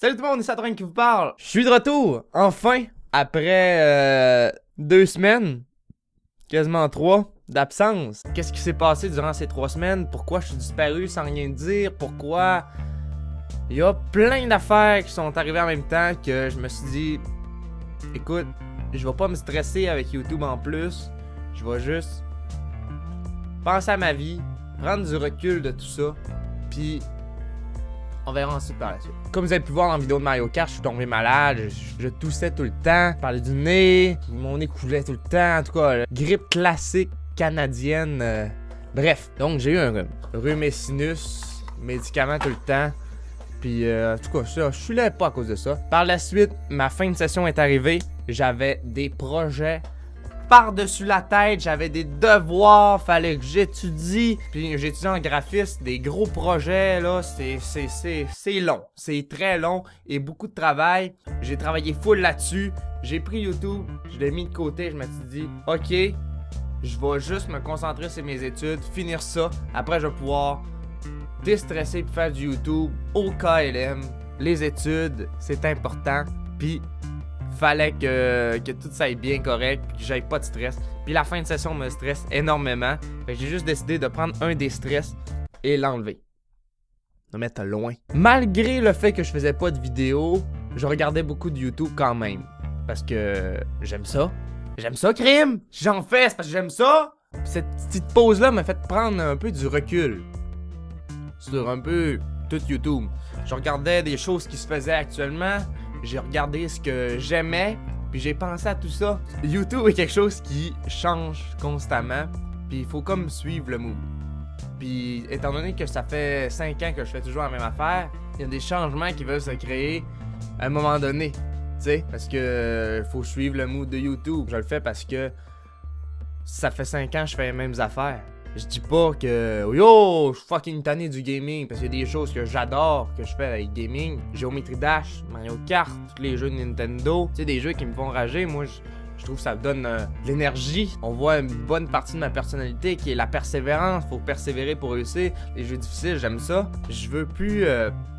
Salut tout le monde, c'est Saturn qui vous parle. Je suis de retour, enfin, après 2 semaines, quasiment 3, d'absence. Qu'est-ce qui s'est passé durant ces 3 semaines? Pourquoi je suis disparu sans rien dire? Pourquoi? Il y a plein d'affaires qui sont arrivées en même temps que je me suis dit, écoute, je vais pas me stresser avec YouTube en plus. Je vais juste penser à ma vie, prendre du recul de tout ça, puis on verra ensuite par la suite. Comme vous avez pu voir dans la vidéo de Mario Kart, je suis tombé malade, je toussais tout le temps, je parlais du nez, mon nez coulait tout le temps, en tout cas, grippe classique canadienne. Bref, donc j'ai eu un rhume et sinus, médicaments tout le temps, puis en tout cas, ça, je suis là pas à cause de ça. Par la suite, ma fin de session est arrivée, j'avais des projets par-dessus la tête, j'avais des devoirs, fallait que j'étudie. Puis j'étudie en graphisme, des gros projets, là, c'est long. C'est très long et beaucoup de travail. J'ai travaillé full là-dessus. J'ai pris YouTube, je l'ai mis de côté, je me suis dit, ok, je vais juste me concentrer sur mes études, finir ça. Après, je vais pouvoir déstresser et faire du YouTube au KLM. Les études, c'est important. Puis fallait que tout ça aille bien correct, que j'aille pas de stress. Puis la fin de session me stresse énormément. Fait que j'ai juste décidé de prendre un des stress et l'enlever. Le mettre loin. Malgré le fait que je faisais pas de vidéos, je regardais beaucoup de YouTube quand même. Parce que j'aime ça. J'aime ça, crime! J'en fais, c'est parce que j'aime ça! Puis cette petite pause-là m'a fait prendre un peu du recul sur un peu tout YouTube. Je regardais des choses qui se faisaient actuellement. J'ai regardé ce que j'aimais, puis j'ai pensé à tout ça. YouTube est quelque chose qui change constamment, puis il faut comme suivre le mood. Puis étant donné que ça fait 5 ans que je fais toujours la même affaire, il y a des changements qui veulent se créer à un moment donné. Tu sais, parce que faut suivre le mood de YouTube. Je le fais parce que ça fait 5 ans que je fais les mêmes affaires. Je dis pas que yo, je suis fucking tanné du gaming parce qu'il y a des choses que j'adore que je fais avec gaming. Geometry Dash, Mario Kart, tous les jeux de Nintendo. Tu sais, des jeux qui me font rager. Moi, je trouve que ça me donne de l'énergie. On voit une bonne partie de ma personnalité qui est la persévérance. Faut persévérer pour réussir. Les jeux difficiles, j'aime ça. Je veux plus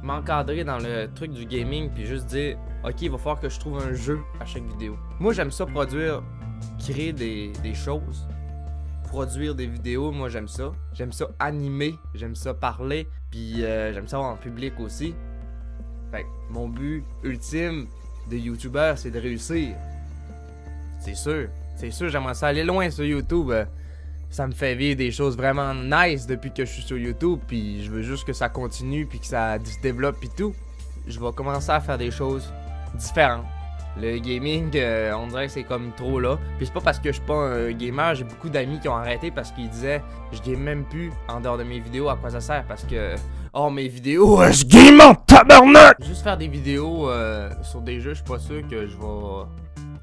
m'encadrer dans le truc du gaming puis juste dire ok, il va falloir que je trouve un jeu à chaque vidéo. Moi, j'aime ça produire, créer des choses. Produire des vidéos, moi j'aime ça. J'aime ça animer, j'aime ça parler, puis j'aime ça en public aussi. Fait que mon but ultime de YouTuber, c'est de réussir. C'est sûr, j'aimerais ça aller loin sur YouTube. Ça me fait vivre des choses vraiment nice depuis que je suis sur YouTube, puis je veux juste que ça continue, puis que ça se développe, puis tout. Je vais commencer à faire des choses différentes. Le gaming, on dirait que c'est comme trop là. Puis c'est pas parce que je suis pas un gamer, j'ai beaucoup d'amis qui ont arrêté parce qu'ils disaient je game même plus en dehors de mes vidéos, à quoi ça sert? Parce que, oh mes vidéos, je game en tabarnak! Juste faire des vidéos sur des jeux, je suis pas sûr que je vais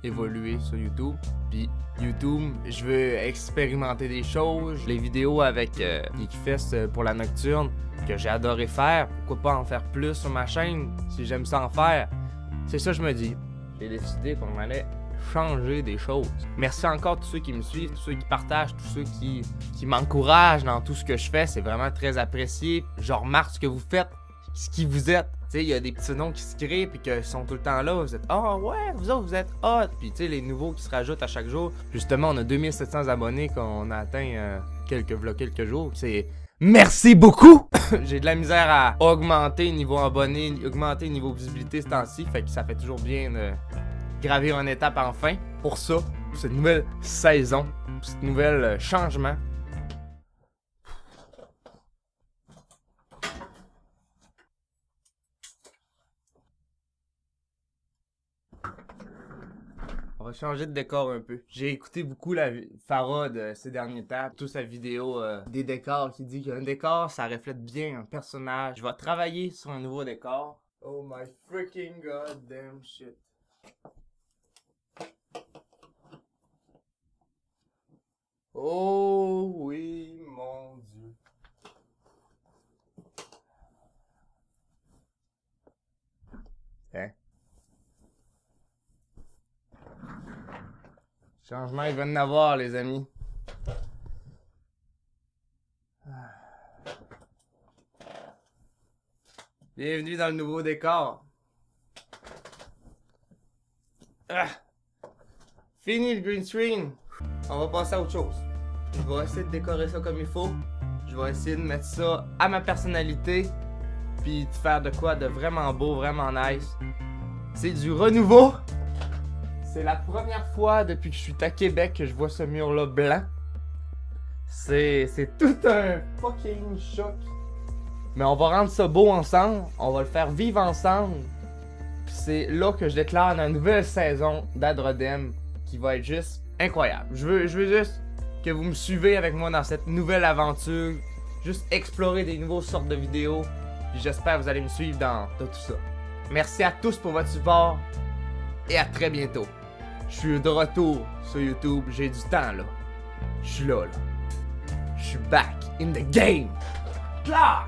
évoluer sur YouTube. Puis YouTube, je veux expérimenter des choses. Les vidéos avec Geekfest pour la nocturne, que j'ai adoré faire, pourquoi pas en faire plus sur ma chaîne, si j'aime ça en faire. C'est ça que je me dis. J'ai décidé qu'on allait changer des choses. Merci encore à tous ceux qui me suivent, tous ceux qui partagent, tous ceux qui m'encouragent dans tout ce que je fais. C'est vraiment très apprécié. Je remarque ce que vous faites, ce qui vous êtes. Tu sais, il y a des petits noms qui se créent puis qui sont tout le temps là. Vous êtes « Ah ouais, vous autres, vous êtes hot! » Puis tu sais, les nouveaux qui se rajoutent à chaque jour. Justement, on a 2700 abonnés qu'on a atteint quelques jours. C'est... Merci beaucoup! J'ai de la misère à augmenter niveau abonnés, augmenter niveau visibilité ce temps-ci, fait que ça fait toujours bien de gravir une étape enfin. Pour ça, pour cette nouvelle saison, pour cette nouvelle changement. On va changer de décor un peu. J'ai écouté beaucoup la Farah ces derniers temps. Toute sa vidéo des décors qui dit qu'un décor, ça reflète bien un personnage. Je vais travailler sur un nouveau décor. Oh my freaking goddamn shit. Oh oui, mon Dieu. Hein? Changement, il va en avoir, les amis. Bienvenue dans le nouveau décor. Ah. Fini le green screen. On va passer à autre chose. Je vais essayer de décorer ça comme il faut. Je vais essayer de mettre ça à ma personnalité. Puis de faire de quoi de vraiment beau, vraiment nice. C'est du renouveau. C'est la première fois depuis que je suis à Québec que je vois ce mur-là blanc. C'est tout un fucking choc. Mais on va rendre ça beau ensemble. On va le faire vivre ensemble. Puis c'est là que je déclare une nouvelle saison d'Adrodem qui va être juste incroyable. Je veux juste que vous me suivez avec moi dans cette nouvelle aventure. Juste explorer des nouvelles sortes de vidéos. Puis j'espère que vous allez me suivre dans tout ça. Merci à tous pour votre support. Et à très bientôt. Je suis de retour sur YouTube. J'ai du temps là. Je suis là. Je suis back in the game. Claire!